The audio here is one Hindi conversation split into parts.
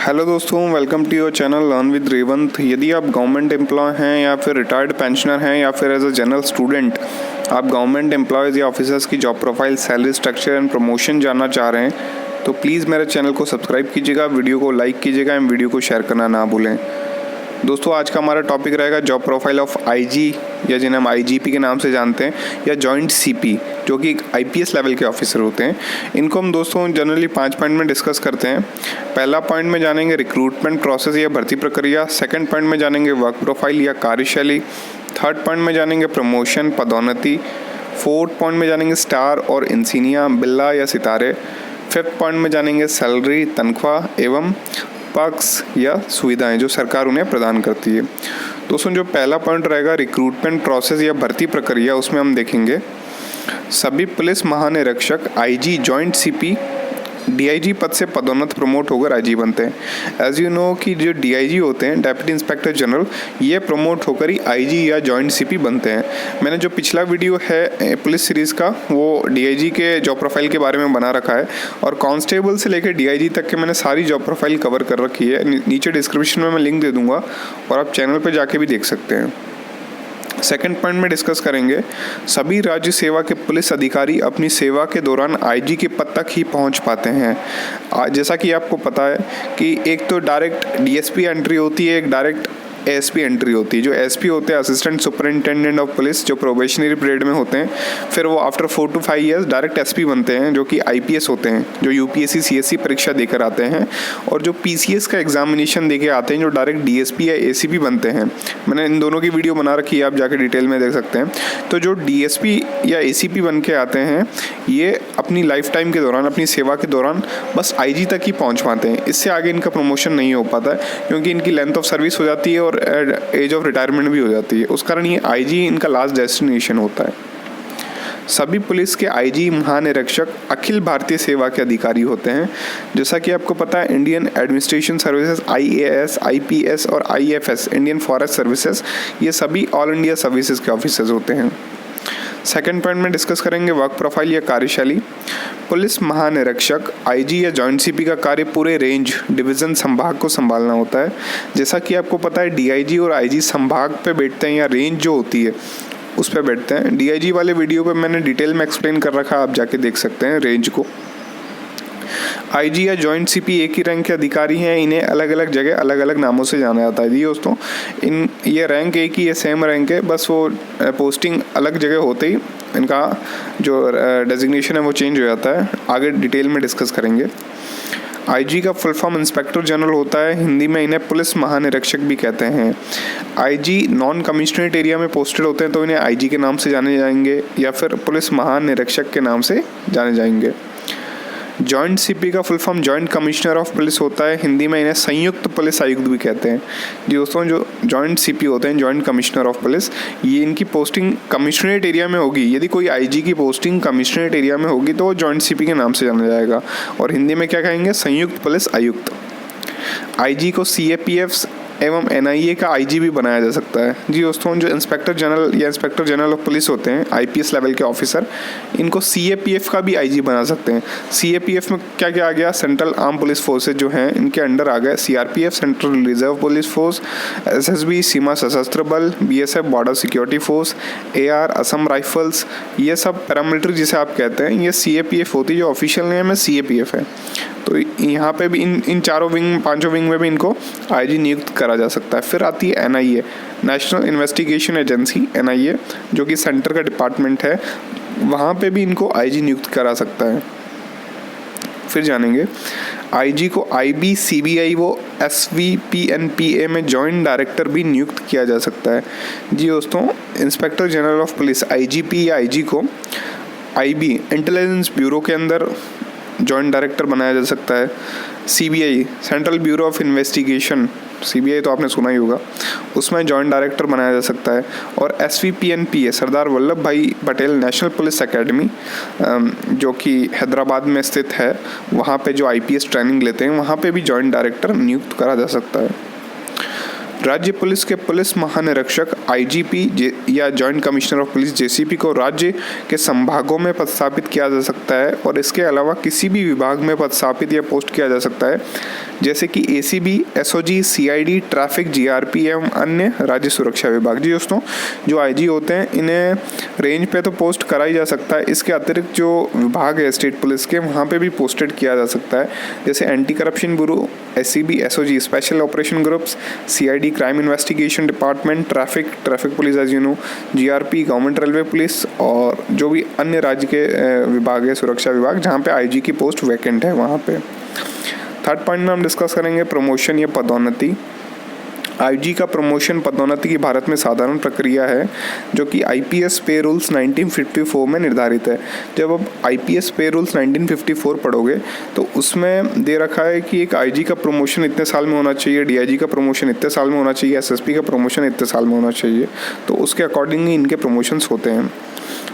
हेलो दोस्तों, welcome to your channel learn with Revant. यदि आप गवर्नमेंट एम्प्लॉय हैं या फिर रिटायर्ड पेंशनर हैं या फिर एज अ जनरल स्टूडेंट आप गवर्नमेंट एम्प्लॉयज़ या ऑफिसर्स की job profile, salary structure and promotion जानना चाह रहे हैं तो प्लीज़ मेरे चैनल को सब्सक्राइब कीजिएगा, वीडियो को लाइक कीजिएगा एंड वीडियो को शेयर करना ना भूलें। दोस्तों, आज का हमारा टॉपिक रहेगा जॉब प्रोफाइल ऑफ आईजी या जिन्हें हम आईजीपी के नाम से जानते हैं, या जॉइंट सीपी, जो कि एक आईपीएस लेवल के ऑफिसर होते हैं। इनको हम दोस्तों जनरली 5 पॉइंट में डिस्कस करते हैं। पहला पॉइंट में जानेंगे रिक्रूटमेंट प्रोसेस या भर्ती प्रक्रिया। सेकंड पॉइंट में जानेंगे वर्क प्रोफाइल या कार्यशैली। थर्ड पॉइंट में जानेंगे प्रमोशन, पदोन्नति। फोर्थ पॉइंट में जानेंगे स्टार और इंसिनिया, बिल्ला या सितारे। फिफ्थ पॉइंट में जानेंगे सैलरी, तनख्वाह एवं पक्ष या सुविधाएं जो सरकार उन्हें प्रदान करती है। दोस्तों, जो पहला पॉइंट रहेगा रिक्रूटमेंट प्रोसेस या भर्ती प्रक्रिया, उसमें हम देखेंगे सभी पुलिस महानिरीक्षक आईजी, जॉइंट सीपी, डीआईजी पद से पदोन्नत प्रमोट होकर आईजी बनते हैं। एज यू नो कि जो डीआईजी होते हैं, डेप्यूटी इंस्पेक्टर जनरल, ये प्रमोट होकर ही आईजी या जॉइंट सीपी बनते हैं। मैंने जो पिछला वीडियो है पुलिस सीरीज़ का, वो डीआईजी के जॉब प्रोफाइल के बारे में बना रखा है, और कांस्टेबल से लेकर डीआईजी तक के मैंने सारी जॉब प्रोफाइल कवर कर रखी है। नीचे डिस्क्रिप्शन में मैं लिंक दे दूँगा और आप चैनल पर जाके भी देख सकते हैं। सेकंड पॉइंट में डिस्कस करेंगे सभी राज्य सेवा के पुलिस अधिकारी अपनी सेवा के दौरान आईजी के पद तक ही पहुंच पाते हैं। जैसा कि आपको पता है कि एक तो डायरेक्ट डीएसपी एंट्री होती है, एक डायरेक्ट एसपी एंट्री होती है। जो एसपी होते हैं असिस्टेंट सुपरिंटेंडेंट ऑफ पुलिस, जो प्रोबेशनरी पीरियड में होते हैं, फिर वो after 4 to 5 years direct SP बनते हैं, जो कि आईपीएस होते हैं, जो यूपीएससी सीएससी परीक्षा देकर आते हैं, और जो पीसीएस का एग्जामिनेशन देके आते हैं, जो डायरेक्ट डीएसपी या एसीपी बनते हैं। मैंने इन दोनों की वीडियो बना रखी है, आप जाके डिटेल में देख सकते हैं। तो जो डीएसपी या एसीपी बन के आते हैं, ये अपनी लाइफ टाइम के दौरान, अपनी सेवा के दौरान बस आईजी तक ही पहुँच पाते हैं। इससे आगे इनका प्रमोशन नहीं हो पाता है, क्योंकि इनकी लेंथ ऑफ सर्विस हो जाती है और एज ऑफ रिटायरमेंट भी हो जाती है। उस कारण ये आईजी इनका लास्ट डेस्टिनेशन होता है। सभी पुलिस के आईजी महानिरीक्षक अखिल भारतीय सेवा के अधिकारी होते हैं। जैसा कि आपको पता है, Indian administration services, IAS, IPS और आईएफएस, इंडियन फॉरेस्ट सर्विसेज, ये सभी ऑल इंडिया सर्विसेज के ऑफिसर्स होते हैं। सेकंड पॉइंट में डिस्कस करेंगे वर्क प्रोफाइल या कार्यशैली। पुलिस महानिरीक्षक आईजी या जॉइंट सीपी का कार्य पूरे रेंज, डिवीज़न, संभाग को संभालना होता है। जैसा कि आपको पता है, डीआईजी और आईजी संभाग पे बैठते हैं, या रेंज जो होती है उस पे बैठते हैं। डीआईजी वाले वीडियो पे मैंने डिटेल में एक्सप्लेन कर रखा है, आप जाके देख सकते हैं रेंज को। आईजी या जॉइंट सीपी एक ही रैंक के अधिकारी हैं। इन्हें अलग अलग जगह अलग अलग नामों से जाना जाता है। जी दोस्तों, ये रैंक एक ही है, सेम रैंक है, बस वो पोस्टिंग अलग जगह होते ही इनका जो डेजिग्नेशन है वो चेंज हो जाता है। आगे डिटेल में डिस्कस करेंगे। आईजी का फुल फॉर्म इंस्पेक्टर जनरल होता है। हिंदी में इन्हें पुलिस महानिरीक्षक भी कहते हैं। आईजी नॉन कमिश्नरेट एरिया में पोस्टेड होते हैं, तो इन्हें आईजी के नाम से जाने जाएंगे या फिर पुलिस महानिरीक्षक के नाम से जाने जाएंगे। जॉइंट सीपी का full form joint commissioner of police होता है। हिंदी में इन्हें संयुक्त पुलिस आयुक्त भी कहते हैं। जी दोस्तों, जो जॉइंट सीपी होते हैं, जॉइंट कमिश्नर ऑफ पुलिस, ये इनकी पोस्टिंग कमिश्नरेट एरिया में होगी। यदि कोई आईजी की पोस्टिंग कमिश्नरेट एरिया में होगी तो वो जॉइंट सीपी के नाम से जाना जाएगा, और हिंदी में क्या कहेंगे, संयुक्त पुलिस आयुक्त। आईजी को सीएपीएफ एवं एनआईए का आईजी भी बनाया जा सकता है। जी दोस्तों, जो इंस्पेक्टर जनरल या इंस्पेक्टर जनरल ऑफ पुलिस होते हैं, आईपीएस लेवल के ऑफिसर, इनको सीएपीएफ का भी आईजी बना सकते हैं। सीएपीएफ में क्या क्या आ गया, सेंट्रल आर्म पुलिस फोर्सेज जो हैं, इनके अंडर आ गए CRPF, central reserve police force, SSB, सीमा सशस्त्र बल, BSF, border security force, AR, Assam rifles, ये सब पैरामिलिट्री जिसे आप कहते हैं, ये सीएपीएफ होती है। जो ऑफिशियल नेम है सीएपीएफ है। तो यहाँ पे भी इन चारों विंग, पांचों विंग में भी इनको आईजी नियुक्त करा जा सकता है। फिर आती है NIA, national investigation agency, NIA, जो कि सेंटर का डिपार्टमेंट है, वहाँ पे भी इनको आईजी नियुक्त करा सकता है। फिर जानेंगे आईजी को आईबी, सीबीआई, वो एसवीपीएनपीए में जॉइंट डायरेक्टर भी नियुक्त किया जा सकता है। जी दोस्तों, inspector general of police IGP या आईजी को आईबी, इंटेलिजेंस ब्यूरो के अंदर जॉइंट डायरेक्टर बनाया जा सकता है। CBI, central bureau of investigation, CBI तो आपने सुना ही होगा, उसमें जॉइंट डायरेक्टर बनाया जा सकता है। और एसवीपीएनपीए, सरदार वल्लभ भाई पटेल नेशनल पुलिस एकेडमी, जो कि हैदराबाद में स्थित है, वहाँ पे जो आईपीएस ट्रेनिंग लेते हैं, वहाँ पे भी जॉइंट डायरेक्टर नियुक्त करा जा सकता है। राज्य पुलिस के पुलिस महानिरीक्षक आईजीपी या joint commissioner of police JCP को राज्य के संभागों में पदस्थापित किया जा सकता है, और इसके अलावा किसी भी विभाग में पदस्थापित या पोस्ट किया जा सकता है जैसे कि ACB, SOG, CID, traffic, GRP एवं अन्य राज्य सुरक्षा विभाग। जी दोस्तों, जो IG होते हैं इन्हें रेंज पे तो पोस्ट करा ही जा सकता है, इसके अतिरिक्त जो विभाग है स्टेट पुलिस के वहाँ पे भी पोस्टेड किया जा सकता है, जैसे anti corruption bureau, SCB, SOG, special operation groups, CID, crime investigation department, traffic police as you know, GRP, government railway police और जो भी अन्य राज्य के विभाग है सुरक्षा विभाग जहाँ पे IG की पोस्ट वैकेंट है वहाँ पे। थर्ड पॉइंट में हम डिस्कस करेंगे प्रमोशन या पदोन्नति। IG का प्रमोशन पदोन्नति की भारत में साधारण प्रक्रिया है जो कि IPS पे रूल्स 1954 में निर्धारित है। जब आप IPS पे रूल्स 1954 पढ़ोगे तो उसमें दे रखा है कि एक IG का प्रमोशन इतने साल में होना चाहिए, DIG का प्रमोशन इतने साल में होना चाहिए, SSP का प्रमोशन इतने साल में होना चाहिए, तो उसके अकॉर्डिंग ही इनके प्रमोशंस होते हैं।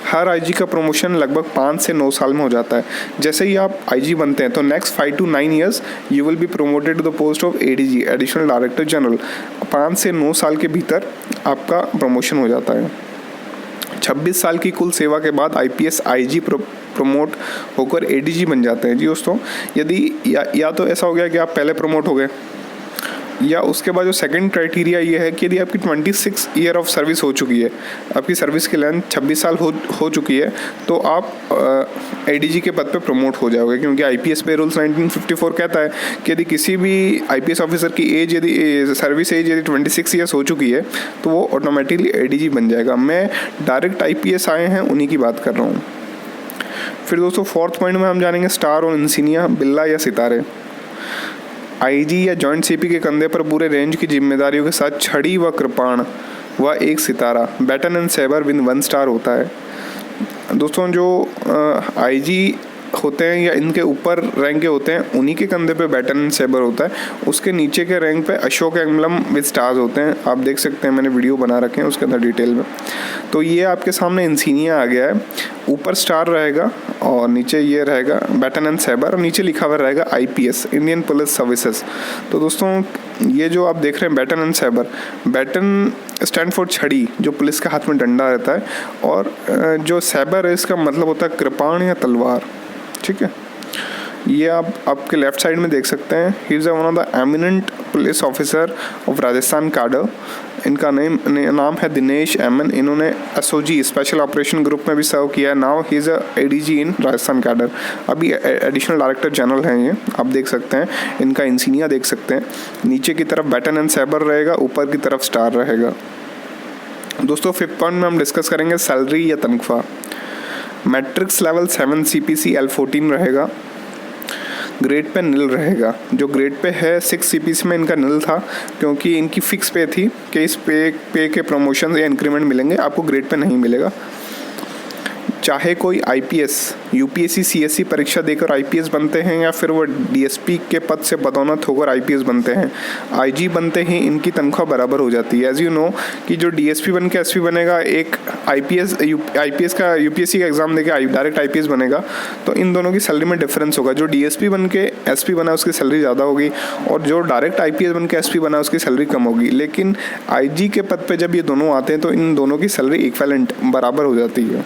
हर IG का प्रमोशन लगभग 5 से 9 साल में हो जाता है। जैसे ही आप IG बनते हैं तो next 5 to 9 years you will be promoted to the post of ADG, additional director general. 5 से 9 साल के भीतर आपका प्रमोशन हो जाता है। 26 साल की कुल सेवा के बाद IPS IG प्रमोट होकर ADG बन जाते हैं। जी दोस्तों, यदि या तो ऐसा हो गया कि आप पहले प्रमोट हो गए, या उसके बाद जो सेकंड क्राइटेरिया ये है कि यदि आपकी 26 ईयर ऑफ सर्विस हो चुकी है, आपकी सर्विस की लेंथ 26 साल हो चुकी है, तो आप ADG के पद पे प्रमोट हो जाओगे, क्योंकि IPS पे रूल्स 1954 कहता है कि यदि किसी भी IPS ऑफिसर की एज यदि सर्विस एज यदि 26 ईयर्स हो चुकी है तो वो ऑटोमेटिकली ADG बन जाएगा। मैं डायरेक्ट IPS आए हैं उन्हीं की बात कर रहा हूँ। फिर दोस्तों फोर्थ पॉइंट में हम जानेंगे स्टार और इंसिनिया, बिल्ला या सितारे। IG या जॉइंट CP के कंधे पर पूरे रेंज की जिम्मेदारियों के साथ छड़ी व कृपाण व एक सितारा, baton and sabre with 1 star होता है। दोस्तों, जो IG होते हैं या इनके ऊपर रैंक के होते हैं उन्हीं के कंधे पे बैटन एंड सैबर होता है, उसके नीचे के रैंक पे अशोक एम्बलम विद स्टार्स होते हैं। आप देख सकते हैं, मैंने वीडियो बना रखे हैं उसके अंदर डिटेल में। तो ये आपके सामने इंसिनिया आ गया है, ऊपर स्टार रहेगा और नीचे ये रहेगा बैटन एंड सैबर और नीचे लिखा हुआ रहेगा IPS, इंडियन पुलिस सर्विसेज। तो दोस्तों, ये जो आप देख रहे हैं baton and sabre, baton stand for छड़ी, जो पुलिस के हाथ में डंडा रहता है, और जो सैबर है इसका मतलब होता है कृपाण या तलवार। ठीक है, ये आप आपके लेफ्ट साइड में देख सकते हैं। He is one of the eminent police officer of Rajasthan cadre. इनका नाम है दिनेश MN। इन्होंने SOG, स्पेशल ऑपरेशन ग्रुप में भी सर्व किया है। Now he is ADG in Rajasthan cadre. अभी एडिशनल डायरेक्टर जनरल हैं ये, आप देख सकते हैं। इनका इंसिनिया देख सकते हैं, नीचे की तरफ बैटन एंड सैबर रहेगा, ऊपर की तरफ स्टार रहेगा। दोस्तों, फिफ्थ पॉइंट में हम डिस्कस करेंगे सैलरी या तनख्वाह। मैट्रिक्स लेवल 7 CPC L14 रहेगा, ग्रेड पे निल रहेगा। जो ग्रेड पे है 6 CPC में इनका निल था, क्योंकि इनकी फिक्स पे थी कि इस पे के प्रमोशन या इंक्रीमेंट मिलेंगे, आपको ग्रेड पे नहीं मिलेगा। चाहे कोई IPS, UPSC, CSC परीक्षा देकर IPS बनते हैं या फिर वो DSP के पद से पदोन्नत होकर IPS बनते हैं, IG बनते ही इनकी तनख्वाह बराबर हो जाती है। एज यू नो कि जो DSP बन के SP बनेगा, एक IPS का UPSC का एग्जाम देके डायरेक्ट IPS बनेगा, तो इन दोनों की सैलरी में डिफरेंस होगा। जो DSP बन के SP बना उसकी सैलरी ज़्यादा होगी, और जो डायरेक्ट IPS बन के SP बना उसकी सैलरी कम होगी। लेकिन IG के पद पे जब ये दोनों आते हैं तो इन दोनों की सैलरी इक्विवेलेंट बराबर हो जाती है।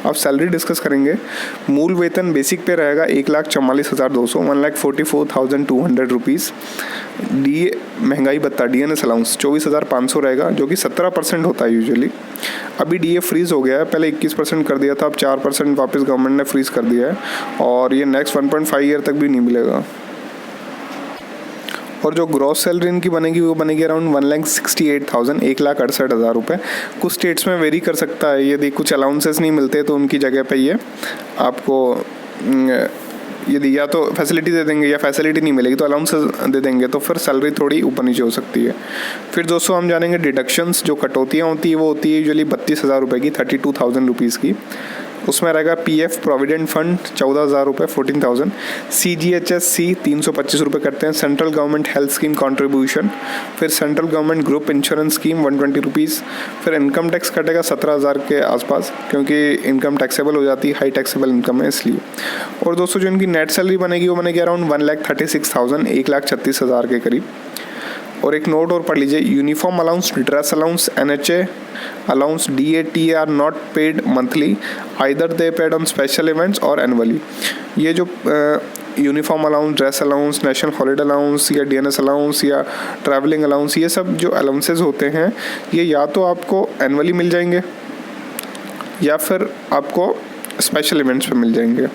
अब सैलरी डिस्कस करेंगे। मूल वेतन बेसिक पे रहेगा 1,44,200, 1,44,200 रुपीज़। DA महंगाई भत्ता, DNS अलाउंस 24,500 रहेगा, जो कि 17% होता है यूजुअली। अभी DA फ्रीज हो गया है, पहले 21% कर दिया था, अब 4% वापस गवर्नमेंट ने फ्रीज कर दिया है, और ये नेक्स्ट 1.5 ईयर तक भी नहीं मिलेगा। और जो ग्रॉस सैलरी इनकी बनेगी वो बनेगी अराउंड 1,68,000, 1,68,000 रुपये। कुछ स्टेट्स में वेरी कर सकता है, यदि कुछ अलाउंसेस नहीं मिलते तो उनकी जगह पे ये आपको यदि या तो फैसिलिटी दे देंगे या फैसिलिटी नहीं मिलेगी तो अलाउंसेस दे देंगे, तो फिर सैलरी थोड़ी ऊपर नीचे हो सकती है। फिर दोस्तों हम जानेंगे डिडक्शंस। जो कटौतियाँ होती है वो होती है यूजुअली 32,000 रुपये की, 32,000 रुपीज़ की। उसमें रहेगा PF प्रोविडेंट फंड 14,000 रुपये, 14,000। CGHS 325 रुपये करते हैं, central government health scheme contribution. फिर central government group insurance scheme 120 rupees. फिर इनकम टैक्स कटेगा 17,000 के आसपास, क्योंकि इनकम टैक्सेबल हो जाती है, हाई टैक्सेबल इनकम है इसलिए। और दोस्तों जो इनकी नेट सैलरी बनेगी वो बनेगी अराउंड 1,36,000, 1,36,000 के करीब। और एक नोट और पढ़ लीजिए, uniform allowance, dress allowance, NHA allowance, DAT are not paid monthly, either they paid on special events और एनुअली। ये जो uniform allowance, dress allowance, national holiday allowance या डीएनएस अलाउंस या ट्रैवलिंग अलाउंस, ये सब जो अलाउंसेज होते हैं ये या तो आपको एनुअली मिल जाएंगे या फिर आपको स्पेशल इवेंट्स पे मिल जाएंगे।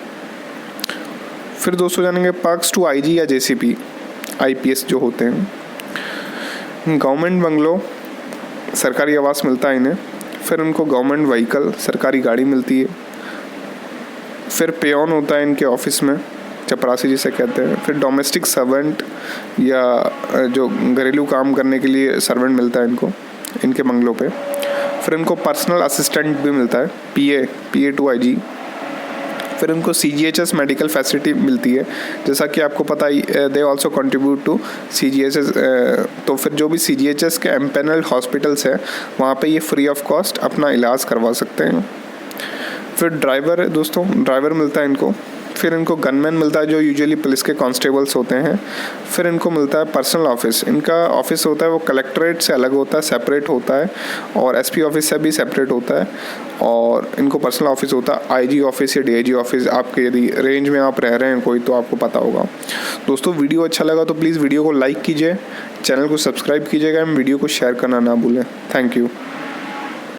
फिर दोस्तों जानेंगे पर्क्स टू आईजी या जेसीपी, आईपीएस जो होते हैं। गवर्नमेंट बंगलो, सरकारी आवास मिलता है इन्हें। फिर उनको गवर्नमेंट व्हीकल, सरकारी गाड़ी मिलती है। फिर पेऑन होता है इनके ऑफिस में, चपरासी जिसे कहते हैं। फिर डोमेस्टिक सर्वेंट या जो घरेलू काम करने के लिए सर्वेंट मिलता है इनको, इनके बंगलों पे। फिर इनको पर्सनल असिस्टेंट भी मिलता है, पीए टू आईजी। फिर उनको सीजीएचएस मेडिकल फैसिलिटी मिलती है, जैसा कि आपको पता ही they also contribute to CGHS. तो फिर जो भी सीजीएचएस के एम्पेनल्ड हॉस्पिटल्स हैं वहाँ पे ये फ्री ऑफ कॉस्ट अपना इलाज करवा सकते हैं। फिर ड्राइवर है दोस्तों, ड्राइवर मिलता है इनको। फिर इनको गनमैन मिलता है जो यूजुअली पुलिस के कांस्टेबल्स होते हैं। फिर इनको मिलता है पर्सनल ऑफिस। इनका ऑफिस होता है वो कलेक्ट्रेट से अलग होता है, सेपरेट होता है, और एसपी ऑफिस से भी सेपरेट होता है। और इनको पर्सनल ऑफिस होता है आईजी ऑफिस या डीआईजी ऑफिस। आपके यदि रेंज में आप रह रहे हैं कोई तो आपको पता होगा। दोस्तों वीडियो अच्छा लगा तो प्लीज़ वीडियो को लाइक कीजिए, चैनल को सब्सक्राइब कीजिएगा, वीडियो को शेयर करना ना भूलें। Thank you.